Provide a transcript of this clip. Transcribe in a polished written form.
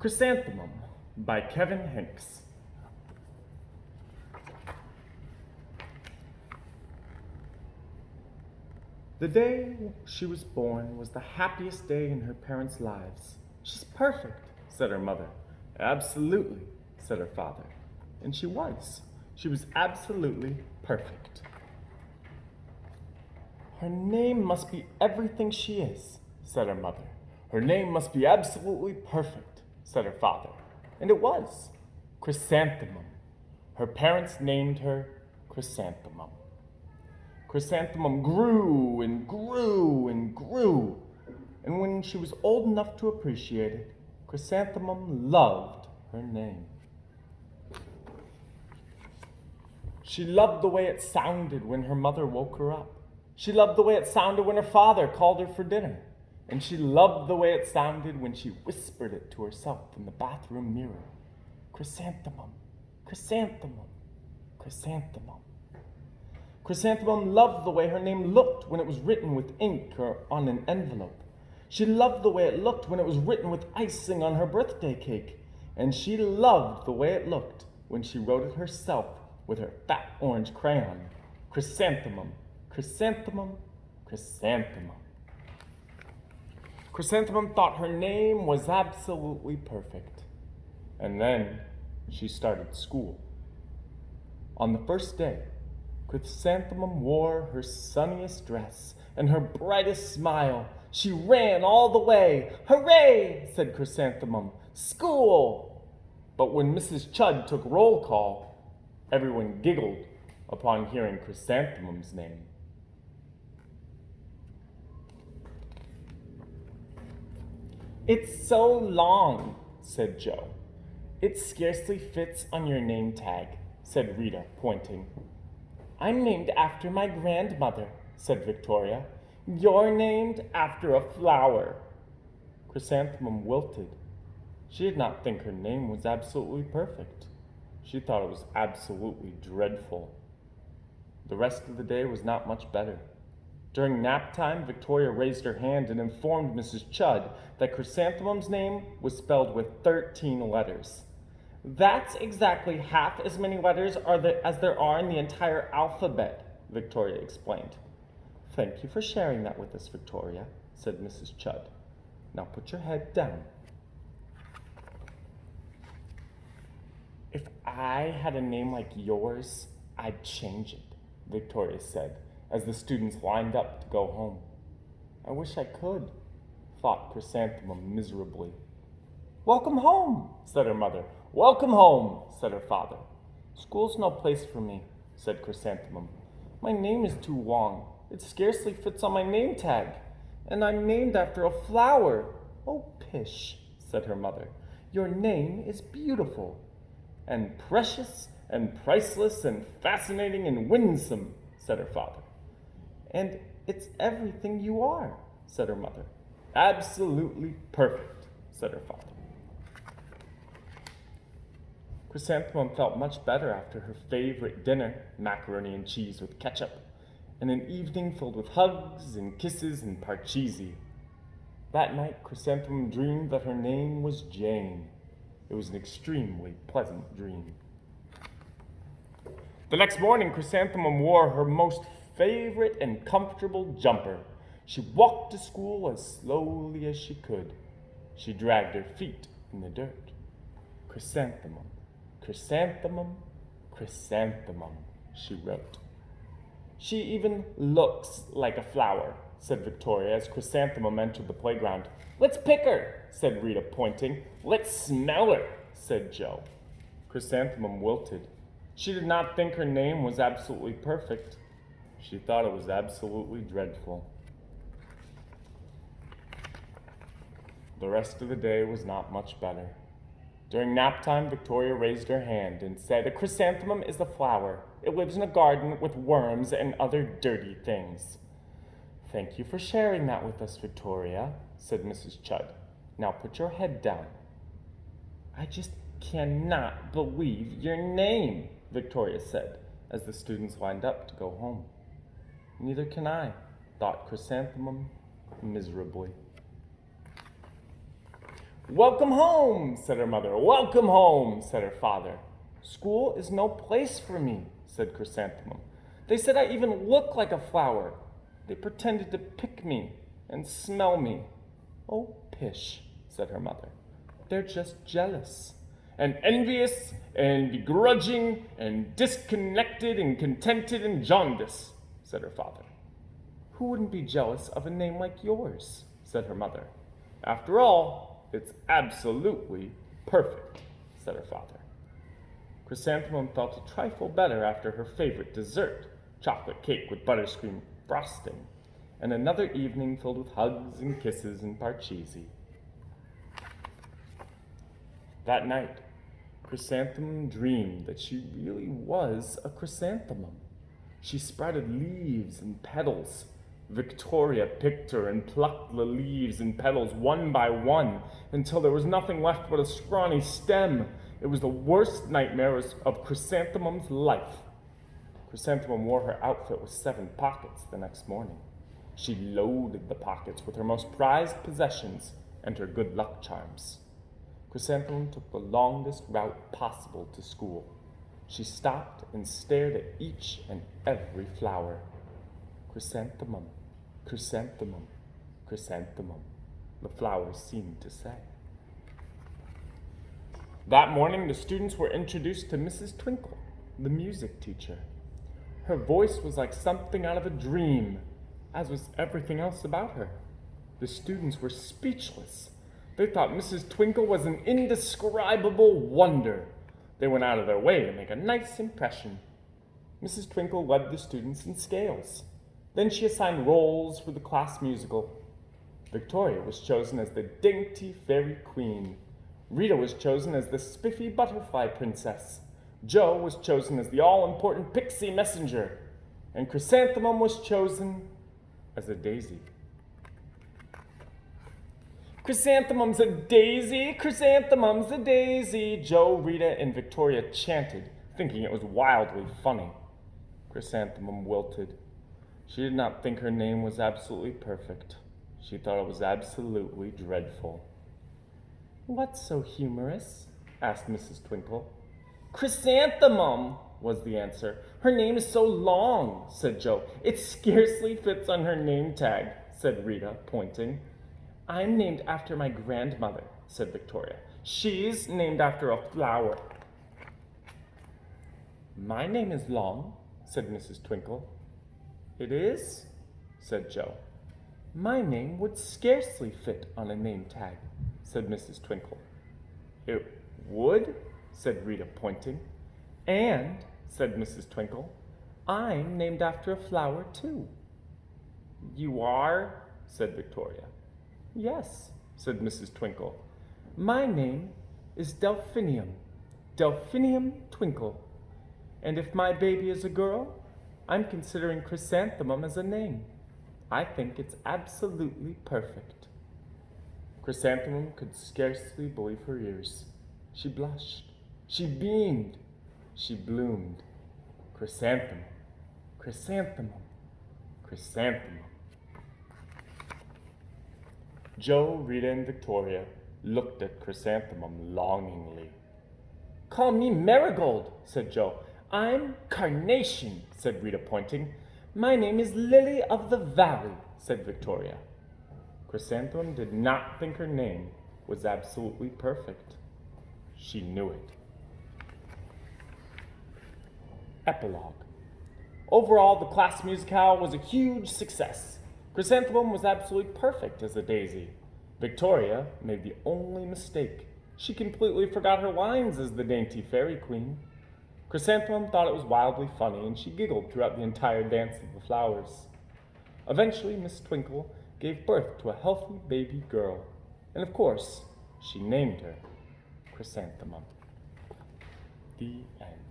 Chrysanthemum by Kevin Henkes. The day she was born was the happiest day in her parents' lives. "She's perfect," said her mother. "Absolutely," said her father. And she was. She was absolutely perfect. "Her name must be everything she is," said her mother. "Her name must be absolutely perfect," said her father. And it was. Chrysanthemum. Her parents named her Chrysanthemum. Chrysanthemum grew and grew and grew. And when she was old enough to appreciate it, Chrysanthemum loved her name. She loved the way it sounded when her mother woke her up. She loved the way it sounded when her father called her for dinner. And she loved the way it sounded when she whispered it to herself in the bathroom mirror. Chrysanthemum, chrysanthemum, chrysanthemum. Chrysanthemum loved the way her name looked when it was written with ink or on an envelope. She loved the way it looked when it was written with icing on her birthday cake. And she loved the way it looked when she wrote it herself with her fat orange crayon. Chrysanthemum, chrysanthemum, chrysanthemum. Chrysanthemum thought her name was absolutely perfect. And then she started school. On the first day, Chrysanthemum wore her sunniest dress and her brightest smile. She ran all the way. "Hooray!" said Chrysanthemum. "School!" But when Mrs. Chud took roll call, everyone giggled upon hearing Chrysanthemum's name. "It's so long," said Joe. "It scarcely fits on your name tag," said Rita, pointing. "I'm named after my grandmother," said Victoria. "You're named after a flower." Chrysanthemum wilted. She did not think her name was absolutely perfect. She thought it was absolutely dreadful. The rest of the day was not much better. During nap time, Victoria raised her hand and informed Mrs. Chud that Chrysanthemum's name was spelled with 13 letters. "That's exactly half as many letters as there are in the entire alphabet," Victoria explained. "Thank you for sharing that with us, Victoria," said Mrs. Chud. "Now put your head down." "If I had a name like yours, I'd change it," Victoria said, as the students lined up to go home. "I wish I could," thought Chrysanthemum miserably. "Welcome home," said her mother. "Welcome home," said her father. "School's no place for me," said Chrysanthemum. "My name is too long. It scarcely fits on my name tag. And I'm named after a flower." "Oh, pish," said her mother. "Your name is beautiful." "And precious and priceless and fascinating and winsome," said her father. "And it's everything you are," said her mother. "Absolutely perfect," said her father. Chrysanthemum felt much better after her favorite dinner, macaroni and cheese with ketchup, and an evening filled with hugs and kisses and parcheesi. That night, Chrysanthemum dreamed that her name was Jane. It was an extremely pleasant dream. The next morning, Chrysanthemum wore her most favorite and comfortable jumper. She walked to school as slowly as she could. She dragged her feet in the dirt. "Chrysanthemum, chrysanthemum, chrysanthemum," she wrote. "She even looks like a flower," said Victoria as Chrysanthemum entered the playground. "Let's pick her," said Rita, pointing. "Let's smell her," said Joe. Chrysanthemum wilted. She did not think her name was absolutely perfect. She thought it was absolutely dreadful. The rest of the day was not much better. During nap time, Victoria raised her hand and said, "A chrysanthemum is a flower. It lives in a garden with worms and other dirty things." "Thank you for sharing that with us, Victoria," said Mrs. Chud. "Now put your head down." "I just cannot believe your name," Victoria said, as the students lined up to go home. "Neither can I," thought Chrysanthemum miserably. Welcome home, said her mother. Welcome home, said her father. School is no place for me, said Chrysanthemum. They said I even look like a flower. They pretended to pick me and smell me. Oh, pish, said her mother. They're just jealous and envious and begrudging and disconnected and contented and jaundiced, said her father. Who wouldn't be jealous of a name like yours, said her mother. After all, it's absolutely perfect, said her father. Chrysanthemum felt a trifle better after her favorite dessert, chocolate cake with butterscream frosting, and another evening filled with hugs and kisses and parcheesi. That night, Chrysanthemum dreamed that she really was a chrysanthemum. She sprouted leaves and petals. Victoria picked her and plucked the leaves and petals one by one until there was nothing left but a scrawny stem. It was the worst nightmare of Chrysanthemum's life. Chrysanthemum wore her outfit with 7 pockets the next morning. She loaded the pockets with her most prized possessions and her good luck charms. Chrysanthemum took the longest route possible to school. She stopped and stared at each and every flower. Chrysanthemum, chrysanthemum, chrysanthemum, the flowers seemed to say. That morning, the students were introduced to Mrs. Twinkle, the music teacher. Her voice was like something out of a dream, as was everything else about her. The students were speechless. They thought Mrs. Twinkle was an indescribable wonder. They went out of their way to make a nice impression. Mrs. Twinkle led the students in scales. Then she assigned roles for the class musical. Victoria was chosen as the dainty fairy queen. Rita was chosen as the spiffy butterfly princess. Jo was chosen as the all-important pixie messenger. And Chrysanthemum was chosen as a daisy. Chrysanthemum's a daisy, chrysanthemum's a daisy, Jo, Rita, and Victoria chanted, thinking it was wildly funny. Chrysanthemum wilted. She did not think her name was absolutely perfect. She thought it was absolutely dreadful. What's so humorous? Asked Mrs. Twinkle. Chrysanthemum, was the answer. Her name is so long, said Jo. It scarcely fits on her name tag, said Rita, pointing. I'm named after my grandmother, said Victoria. She's named after a flower. My name is long, said Mrs. Twinkle. It is, said Jo. My name would scarcely fit on a name tag, said Mrs. Twinkle. It would, said Rita, pointing. And, said Mrs. Twinkle, I'm named after a flower, too. You are, said Victoria. Yes, said Mrs. Twinkle. My name is Delphinium, Delphinium Twinkle. And if my baby is a girl, I'm considering Chrysanthemum as a name. I think it's absolutely perfect. Chrysanthemum could scarcely believe her ears. She blushed. She beamed. She bloomed. Chrysanthemum, chrysanthemum, chrysanthemum. Jo, Rita, and Victoria looked at Chrysanthemum longingly. Call me Marigold, said Jo. I'm Carnation, said Rita, pointing. My name is Lily of the Valley, said Victoria. Chrysanthemum did not think her name was absolutely perfect. She knew it. Epilogue. Overall, the class musicale was a huge success. Chrysanthemum was absolutely perfect as a daisy. Victoria made the only mistake. She completely forgot her lines as the dainty fairy queen. Chrysanthemum thought it was wildly funny, and she giggled throughout the entire dance of the flowers. Eventually, Miss Twinkle gave birth to a healthy baby girl, and of course, she named her Chrysanthemum. The end.